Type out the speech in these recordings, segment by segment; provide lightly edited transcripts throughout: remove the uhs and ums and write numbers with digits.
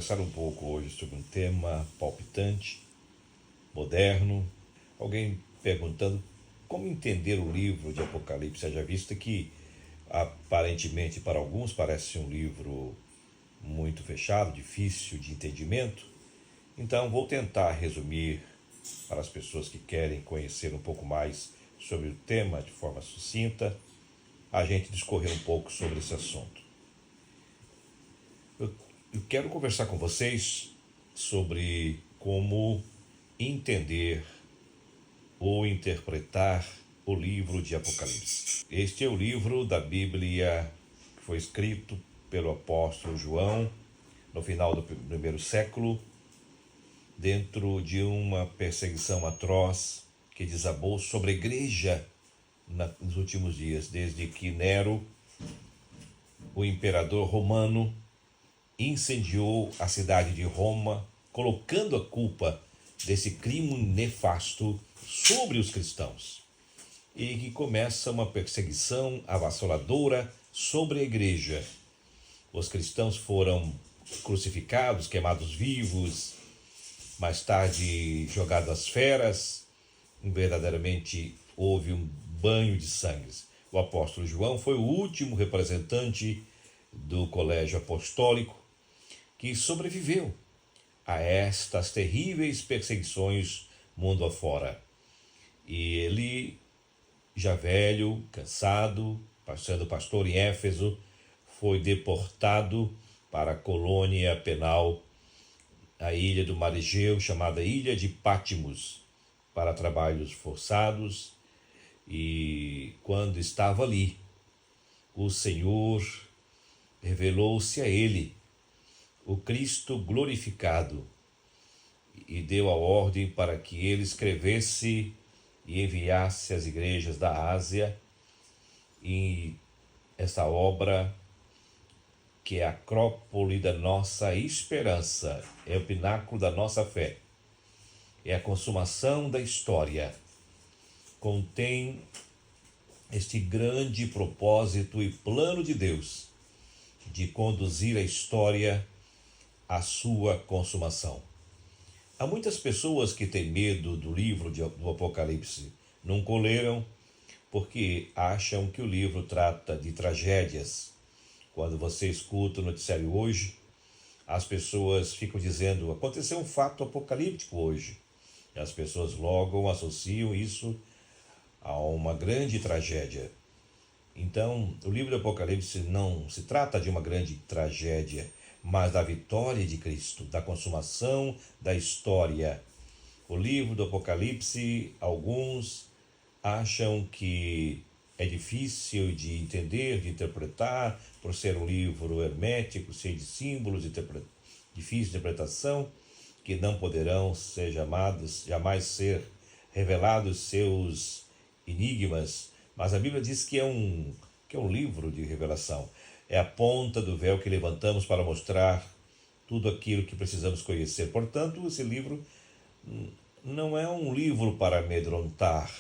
conversar um pouco hoje sobre um tema palpitante, moderno. Alguém perguntando como entender o livro de Apocalipse, haja vista que aparentemente para alguns parece um livro muito fechado, difícil de entendimento. Então vou tentar resumir para as pessoas que querem conhecer um pouco mais sobre o tema de forma sucinta, a gente discorrer um pouco sobre esse assunto. Eu quero conversar com vocês sobre como entender ou interpretar o livro de Apocalipse. Este é o livro da Bíblia que foi escrito pelo apóstolo João no final do primeiro século, dentro de uma perseguição atroz que desabou sobre a igreja nos últimos dias, desde que Nero, o imperador romano, incendiou a cidade de Roma, colocando a culpa desse crime nefasto sobre os cristãos, e que começa uma perseguição avassaladora sobre a igreja. Os cristãos foram crucificados, queimados vivos, mais tarde jogados às feras. Verdadeiramente houve um banho de sangue. O apóstolo João foi o último representante do colégio apostólico que sobreviveu a estas terríveis perseguições mundo afora. E ele, já velho, cansado, sendo pastor em Éfeso, foi deportado para a colônia penal, a ilha do mar Egeu, chamada Ilha de Patmos, para trabalhos forçados. E quando estava ali, o Senhor revelou-se a ele, o Cristo glorificado, e deu a ordem para que ele escrevesse e enviasse às igrejas da Ásia, e essa obra, que é a acrópole da nossa esperança, é o pináculo da nossa fé, é a consumação da história, contém este grande propósito e plano de Deus de conduzir a história à sua consumação. Há muitas pessoas que têm medo do livro do Apocalipse, nunca o leram, porque acham que o livro trata de tragédias. Quando você escuta o noticiário hoje, as pessoas ficam dizendo: aconteceu um fato apocalíptico hoje. E as pessoas logo associam isso a uma grande tragédia. Então, o livro do Apocalipse não se trata de uma grande tragédia, mas da vitória de Cristo, da consumação da história. O livro do Apocalipse, alguns acham que é difícil de entender, de interpretar, por ser um livro hermético, cheio de símbolos, difícil de interpretação, que não poderão ser jamais ser revelados seus enigmas. Mas a Bíblia diz que é um livro de revelação. É a ponta do véu que levantamos para mostrar tudo aquilo que precisamos conhecer. Portanto, esse livro não é um livro para amedrontar,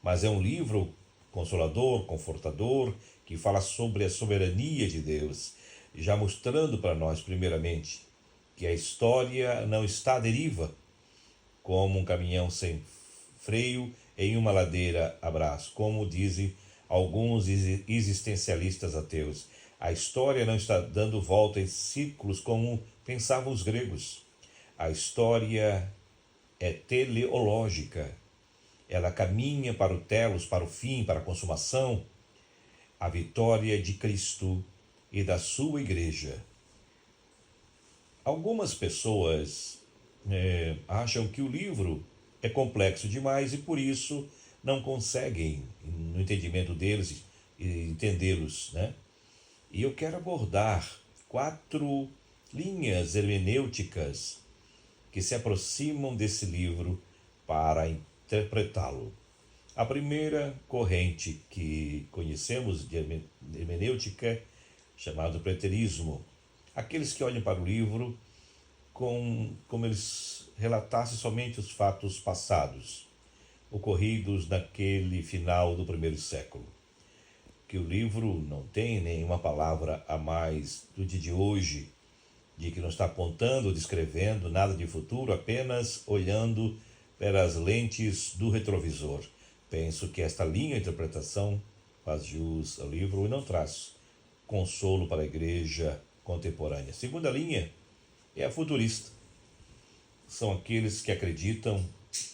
mas é um livro consolador, confortador, que fala sobre a soberania de Deus, já mostrando para nós, primeiramente, que a história não está à deriva, como um caminhão sem freio em uma ladeira abaixo, como dizem alguns existencialistas ateus. A história não está dando volta em círculos como pensavam os gregos. A história é teleológica. Ela caminha para o telos, para o fim, para a consumação, a vitória de Cristo e da sua igreja. Algumas pessoas acham que o livro é complexo demais e por isso não conseguem, no entendimento deles, entendê-los, né? E eu quero abordar 4 linhas hermenêuticas que se aproximam desse livro para interpretá-lo. A primeira corrente que conhecemos de hermenêutica, chamado preterismo, aqueles que olham para o livro como eles relatassem somente os fatos passados, ocorridos naquele final do primeiro século. Que o livro não tem nenhuma palavra a mais do dia de hoje, de que não está apontando ou descrevendo nada de futuro, apenas olhando pelas lentes do retrovisor. Penso que esta linha de interpretação faz jus ao livro e não traz consolo para a igreja contemporânea. A segunda linha é a futurista. São aqueles que acreditam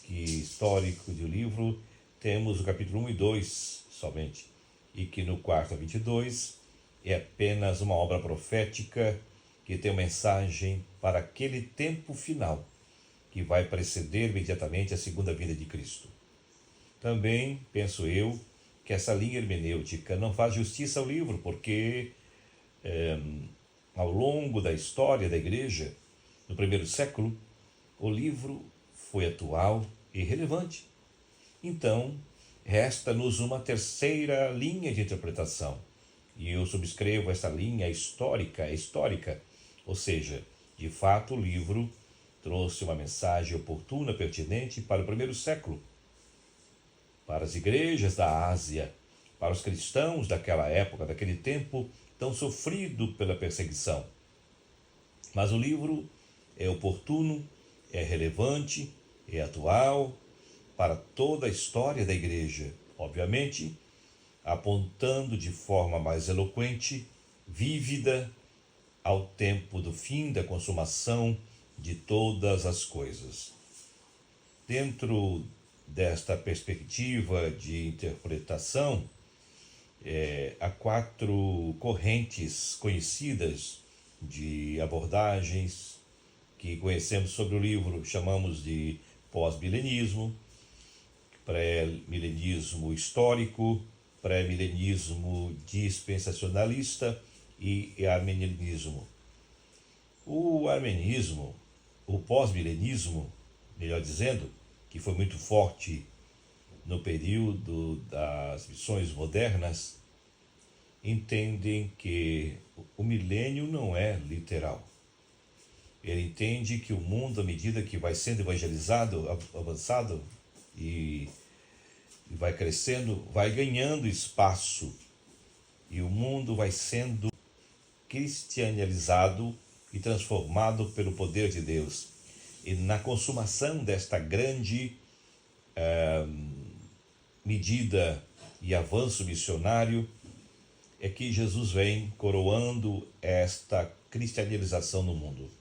que, histórico do livro, temos o capítulo 1 e 2 somente, e que no quarto a 22 é apenas uma obra profética que tem uma mensagem para aquele tempo final, que vai preceder imediatamente a segunda vinda de Cristo. Também penso eu que essa linha hermenêutica não faz justiça ao livro, porque ao longo da história da igreja, no primeiro século, o livro foi atual e relevante. Então, resta-nos uma terceira linha de interpretação, e eu subscrevo essa linha histórica, ou seja, de fato o livro trouxe uma mensagem oportuna, pertinente para o primeiro século, para as igrejas da Ásia, para os cristãos daquela época, daquele tempo tão sofrido pela perseguição. Mas o livro é oportuno, é relevante, é atual para toda a história da igreja, obviamente, apontando de forma mais eloquente, vívida, ao tempo do fim da consumação de todas as coisas. Dentro desta perspectiva de interpretação, há 4 correntes conhecidas de abordagens que conhecemos sobre o livro. Chamamos de pós-milenismo, pré-milenismo histórico, pré-milenismo dispensacionalista e arminianismo. O arminianismo, o pós-milenismo, melhor dizendo, que foi muito forte no período das missões modernas, entendem que o milênio não é literal. Ele entende que o mundo, à medida que vai sendo evangelizado, avançado e vai crescendo, vai ganhando espaço, e o mundo vai sendo cristianizado e transformado pelo poder de Deus. E na consumação desta grande medida e avanço missionário é que Jesus vem coroando esta cristianização no mundo.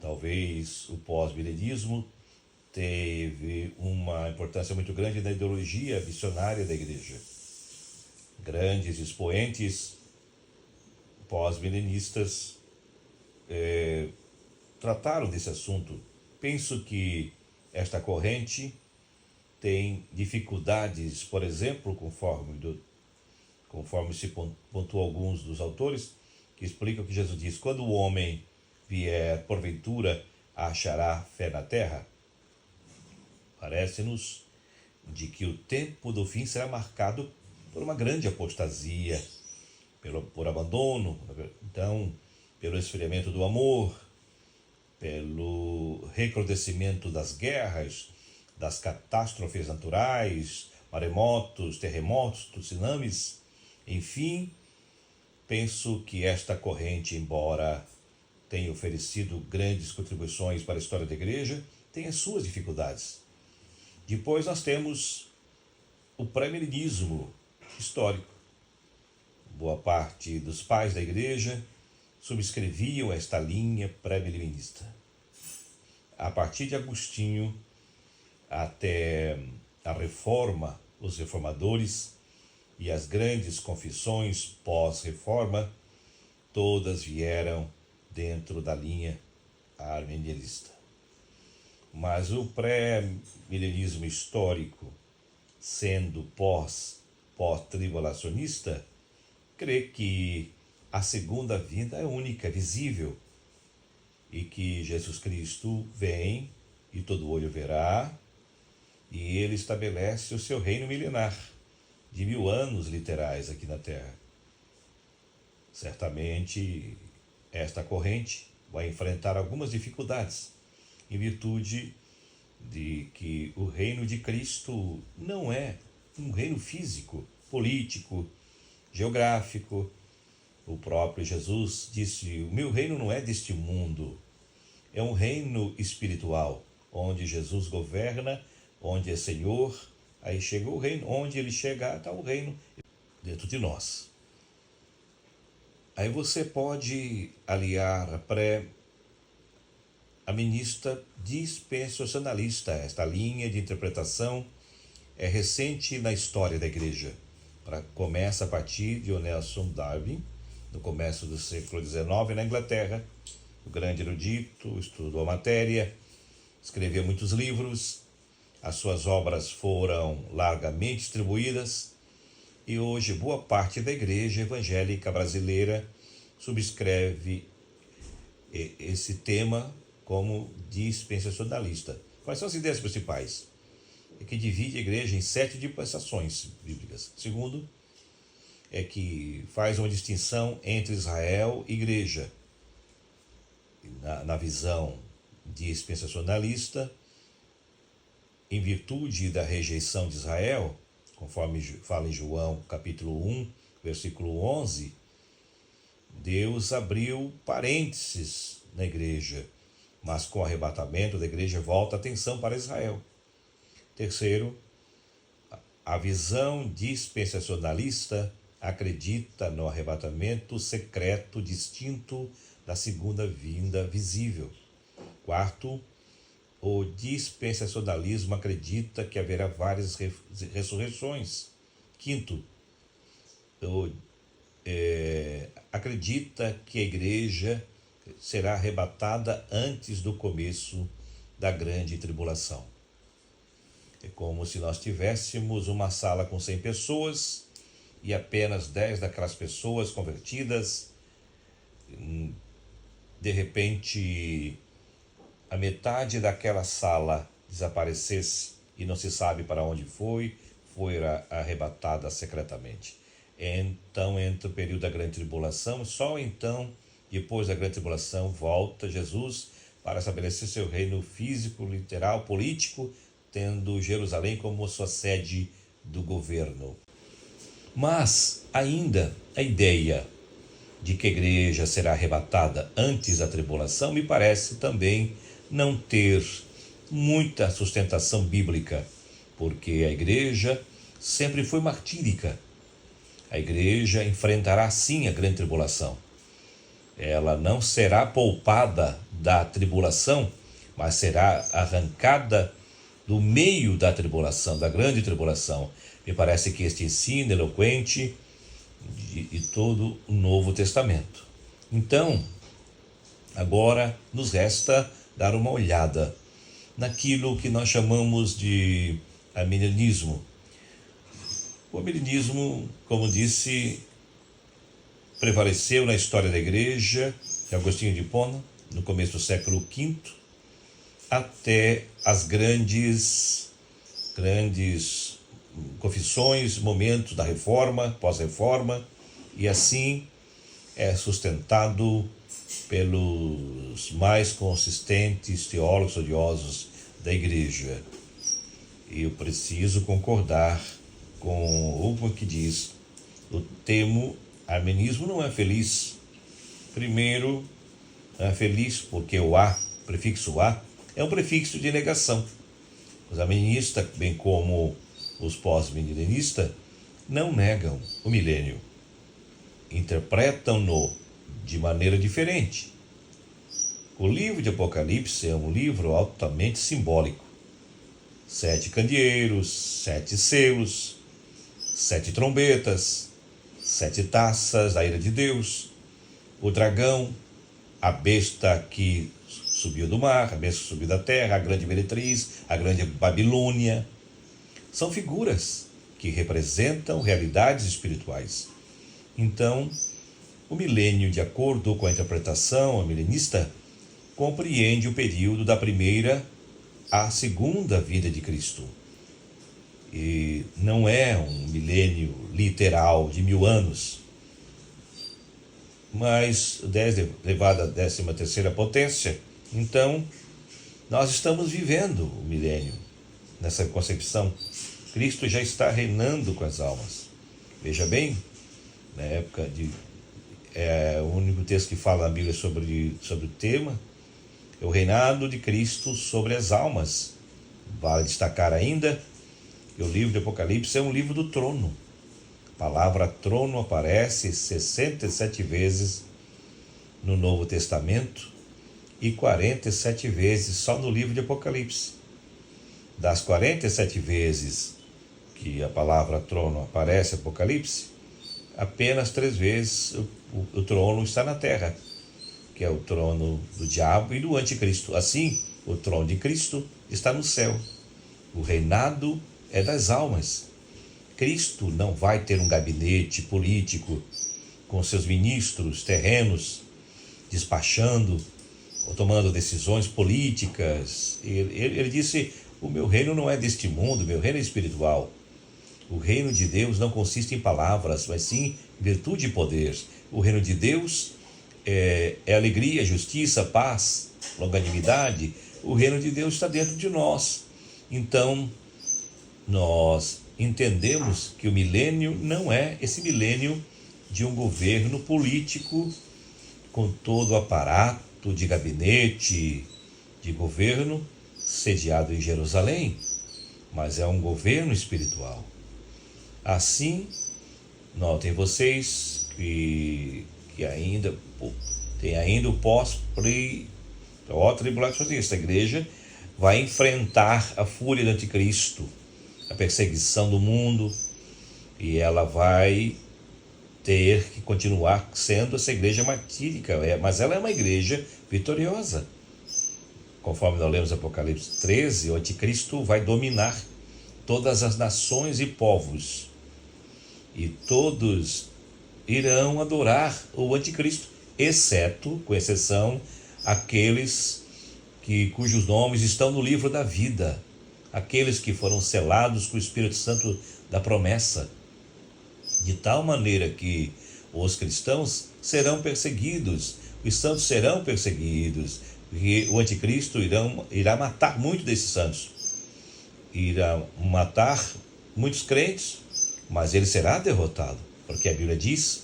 Talvez o pós-milenismo teve uma importância muito grande na ideologia missionária da igreja. Grandes expoentes pós-milenistas trataram desse assunto. Penso que esta corrente tem dificuldades, por exemplo, conforme se pontuou alguns dos autores, que explicam que Jesus diz: quando o homem vier, porventura, achará fé na terra? Parece-nos de que o tempo do fim será marcado por uma grande apostasia, por abandono, então, pelo esfriamento do amor, pelo recrudescimento das guerras, das catástrofes naturais, maremotos, terremotos, tsunamis. Enfim, penso que esta corrente, embora tenha oferecido grandes contribuições para a história da igreja, tem as suas dificuldades. Depois nós temos o pré-milenismo histórico. Boa parte dos pais da igreja subscreviam esta linha pré-milenista. A partir de Agostinho até a Reforma, os reformadores e as grandes confissões pós-reforma, todas vieram dentro da linha arminianista. Mas o pré-milenismo histórico, sendo pós-tribulacionista, crê que a segunda vinda é única, visível, e que Jesus Cristo vem e todo olho verá, e ele estabelece o seu reino milenar, de 1000 anos literais aqui na Terra. Certamente, esta corrente vai enfrentar algumas dificuldades, em virtude de que o reino de Cristo não é um reino físico, político, geográfico, O próprio Jesus disse: o meu reino não é deste mundo, é um reino espiritual, onde Jesus governa, onde é Senhor. Aí chega o reino, onde ele chegar está o reino dentro de nós. Aí você pode aliar a pré-aminista dispensacionalista. Esta linha de interpretação é recente na história da igreja. Começa a partir de Nelson Darwin, no começo do século XIX, na Inglaterra. O grande erudito, estudou a matéria, escreveu muitos livros, as suas obras foram largamente distribuídas e hoje boa parte da igreja evangélica brasileira subscreve esse tema como dispensacionalista. Quais são as ideias principais? É que divide a igreja em 7 dispensações bíblicas. Segundo, é que faz uma distinção entre Israel e igreja. Na visão dispensacionalista, em virtude da rejeição de Israel, conforme fala em João capítulo 1, versículo 11, Deus abriu parênteses na igreja, mas com o arrebatamento da igreja volta a atenção para Israel. Terceiro, a visão dispensacionalista acredita no arrebatamento secreto distinto da segunda vinda visível. Quarto, o dispensacionalismo acredita que haverá várias ressurreições. Quinto, acredita que a igreja será arrebatada antes do começo da grande tribulação. É como se nós tivéssemos uma sala com 100 pessoas e apenas 10 daquelas pessoas convertidas, de repente, a metade daquela sala desaparecesse e não se sabe para onde foi arrebatada secretamente. Então entra o período da grande tribulação, só então, depois da grande tribulação, volta Jesus para estabelecer seu reino físico, literal, político, tendo Jerusalém como sua sede do governo. Mas ainda a ideia de que a igreja será arrebatada antes da tribulação me parece também não ter muita sustentação bíblica, porque a igreja sempre foi martírica. A igreja enfrentará sim a grande tribulação. Ela não será poupada da tribulação, mas será arrancada do meio da tribulação, da grande tribulação. Me parece que este ensino eloquente de todo o Novo Testamento. Então, agora nos resta dar uma olhada naquilo que nós chamamos de arminianismo. O arminianismo, como disse, prevaleceu na história da igreja, de Agostinho de Hipona, no começo do século V, até as grandes confissões, momentos da reforma, pós-reforma, e assim é sustentado pelos mais consistentes teólogos estudiosos da igreja. E eu preciso concordar com o que diz: o termo arminianismo não é feliz. Primeiro, não é feliz porque o prefixo a, é um prefixo de negação. Os arminianistas, bem como os pós-milenistas, não negam o milênio. Interpretam-no de maneira diferente. O livro de Apocalipse é um livro altamente simbólico. 7 candeeiros, 7 selos, 7 trombetas, 7 taças da ira de Deus, o dragão, a besta que subiu do mar, a besta que subiu da terra, a grande meretriz, a grande Babilônia. São figuras que representam realidades espirituais. Então, o milênio, de acordo com a interpretação milenista, compreende o período da primeira à segunda vinda de Cristo. E não é um milênio literal de 1000 anos, mas 10 elevado à 13ª potência. Então, nós estamos vivendo o milênio nessa concepção. Cristo já está reinando com as almas. Veja bem, na época é o único texto que fala na Bíblia sobre o tema, é o reinado de Cristo sobre as almas. Vale destacar ainda que o livro de Apocalipse é um livro do trono. A palavra trono aparece 67 vezes no Novo Testamento e 47 vezes só no livro de Apocalipse. Das 47 vezes que a palavra trono aparece em Apocalipse, apenas 3 vezes o trono está na terra, que é o trono do diabo e do anticristo. Assim, o trono de Cristo está no céu. O reinado é das almas. Cristo não vai ter um gabinete político com seus ministros terrenos despachando ou tomando decisões políticas. Ele disse: o meu reino não é deste mundo, o meu reino é espiritual. O reino de Deus não consiste em palavras, mas sim em virtude e poder. O reino de Deus é alegria, justiça, paz, longanimidade. O reino de Deus está dentro de nós. Então, nós entendemos que o milênio não é esse milênio de um governo político com todo o aparato de gabinete de governo sediado em Jerusalém, mas é um governo espiritual. Assim, notem vocês que ainda tem ainda o pós-tribulacionista. A igreja vai enfrentar a fúria do anticristo, a perseguição do mundo, e ela vai ter que continuar sendo essa igreja martírica, mas ela é uma igreja vitoriosa. Conforme nós lemos Apocalipse 13, o anticristo vai dominar todas as nações e povos, e todos irão adorar o anticristo, exceto, com exceção, aqueles cujos nomes estão no livro da vida, aqueles que foram selados com o Espírito Santo da promessa, de tal maneira que os cristãos serão perseguidos, os santos serão perseguidos, e o anticristo irá matar muitos desses santos, irá matar muitos crentes, mas ele será derrotado, porque a Bíblia diz,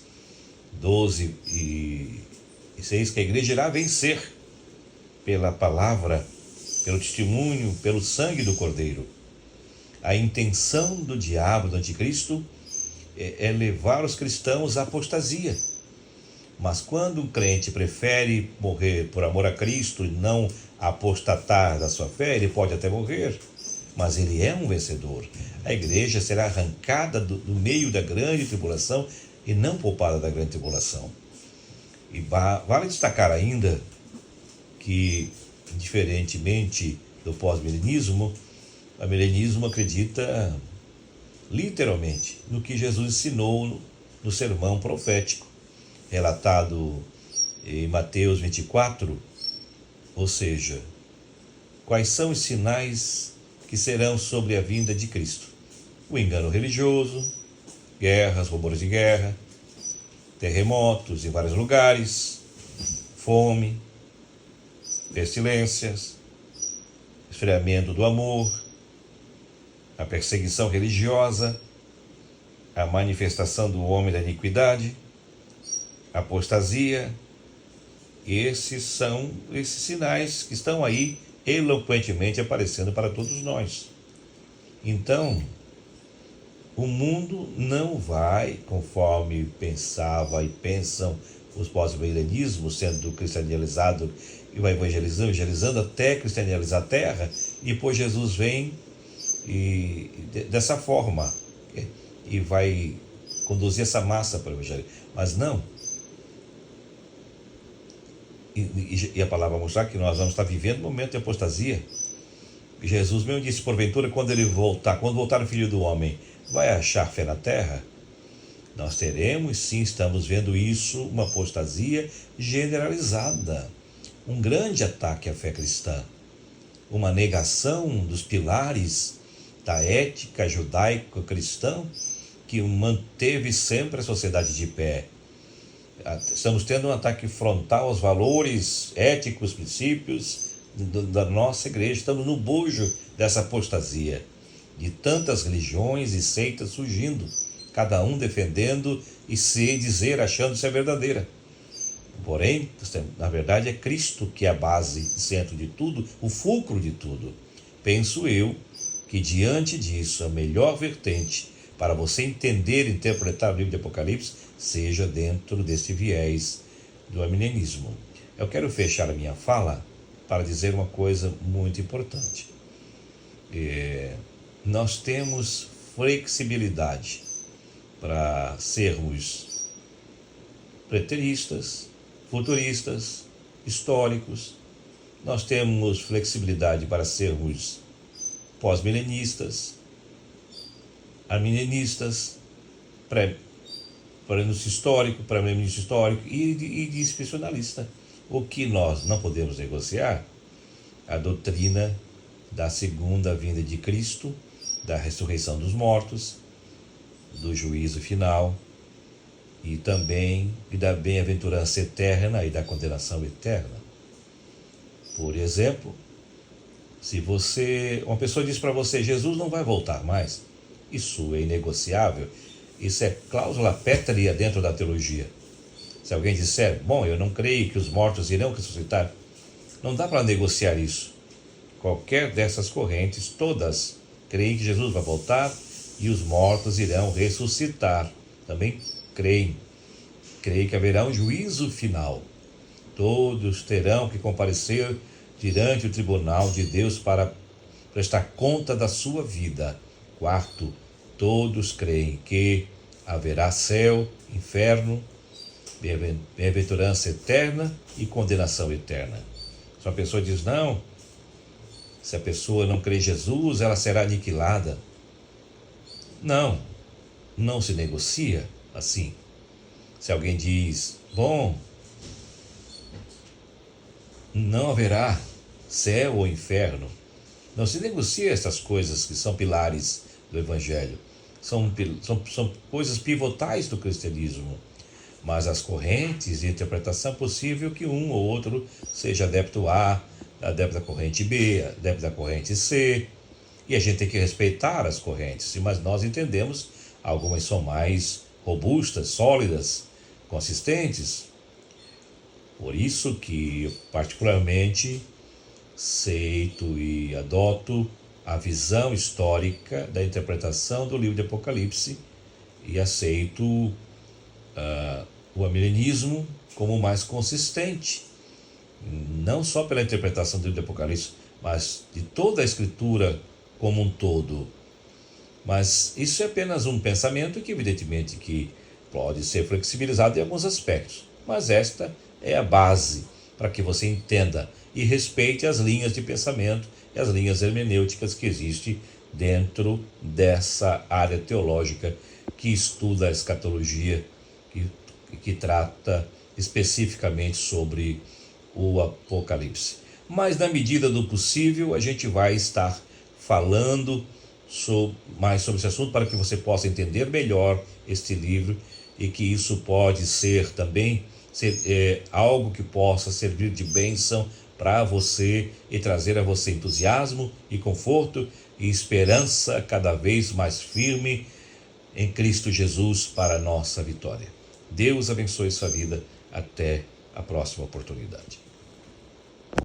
12:6, que a igreja irá vencer pela palavra, pelo testemunho, pelo sangue do Cordeiro. A intenção do diabo, do anticristo, é levar os cristãos à apostasia. Mas quando um crente prefere morrer por amor a Cristo e não apostatar da sua fé, ele pode até morrer, mas ele é um vencedor. A igreja será arrancada do meio da grande tribulação e não poupada da grande tribulação. E vale destacar ainda que, diferentemente do pós-milenismo, o milenismo acredita literalmente no que Jesus ensinou no sermão profético, relatado em Mateus 24, ou seja, quais são os sinais que serão sobre a vinda de Cristo? O engano religioso, guerras, rumores de guerra, terremotos em vários lugares, fome, pestilências, esfriamento do amor, a perseguição religiosa, a manifestação do homem da iniquidade, a apostasia. Esses são esses sinais que estão aí eloquentemente aparecendo para todos nós. Então, o mundo não vai, conforme pensava e pensam os pós-milenismos, sendo cristianizado e vai evangelizando até cristianizar a terra, e depois Jesus vem dessa forma e vai conduzir essa massa para o evangelho. Mas não. E a palavra vai mostrar que nós vamos estar vivendo um momento de apostasia. Jesus mesmo disse, porventura, quando voltar o Filho do Homem, vai achar fé na terra? Nós teremos, sim, estamos vendo isso, uma apostasia generalizada, um grande ataque à fé cristã, uma negação dos pilares da ética judaico-cristã que manteve sempre a sociedade de pé. Estamos tendo um ataque frontal aos valores éticos, princípios da nossa igreja. Estamos no bojo dessa apostasia, de tantas religiões e seitas surgindo, cada um defendendo e se dizer, achando ser verdadeira. Porém, na verdade, é Cristo que é a base, centro de tudo, o fulcro de tudo. Penso eu que diante disso, a melhor vertente para você entender e interpretar o livro de Apocalipse seja dentro desse viés do arminianismo. Eu quero fechar a minha fala para dizer uma coisa muito importante. Nós temos flexibilidade para sermos preteristas, futuristas, históricos. Nós temos flexibilidade para sermos pós-milenistas, arminianistas, pré-milenista histórico, pré-milenista histórico e dispensacionalista. O que nós não podemos negociar, a doutrina da segunda vinda de Cristo, da ressurreição dos mortos, do juízo final e também da bem-aventurança eterna e da condenação eterna. Por exemplo, se uma pessoa diz para você, Jesus não vai voltar mais, isso é inegociável, isso é cláusula pétrea dentro da teologia. Se alguém disser, bom, eu não creio que os mortos irão ressuscitar, não dá para negociar isso. Qualquer dessas correntes, todas, creem que Jesus vai voltar e os mortos irão ressuscitar. Também creem que haverá um juízo final. Todos terão que comparecer diante do tribunal de Deus para prestar conta da sua vida. Quarto, todos creem que haverá céu, inferno, bem-aventurança eterna e condenação eterna. Se uma pessoa diz não, se a pessoa não crê em Jesus, ela será aniquilada. Não se negocia assim. Se alguém diz, bom, não haverá céu ou inferno, não se negocia essas coisas que são pilares do Evangelho. São coisas pivotais do cristianismo. Mas as correntes de interpretação é possível que um ou outro seja adepto A, adepto da corrente B, adepto da corrente C, e a gente tem que respeitar as correntes, mas nós entendemos, algumas são mais robustas, sólidas, consistentes. Por isso que eu particularmente aceito e adoto a visão histórica da interpretação do livro de Apocalipse e aceito o arminianismo como mais consistente, não só pela interpretação do livro de Apocalipse, mas de toda a escritura como um todo. Mas isso é apenas um pensamento que evidentemente que pode ser flexibilizado em alguns aspectos, mas esta é a base para que você entenda e respeite as linhas de pensamento e as linhas hermenêuticas que existem dentro dessa área teológica que estuda a escatologia, que trata especificamente sobre o Apocalipse. Mas na medida do possível a gente vai estar falando mais sobre esse assunto para que você possa entender melhor este livro e que isso pode ser também algo que possa servir de bênção para você e trazer a você entusiasmo e conforto e esperança cada vez mais firme em Cristo Jesus para a nossa vitória. Deus abençoe sua vida. Até a próxima oportunidade.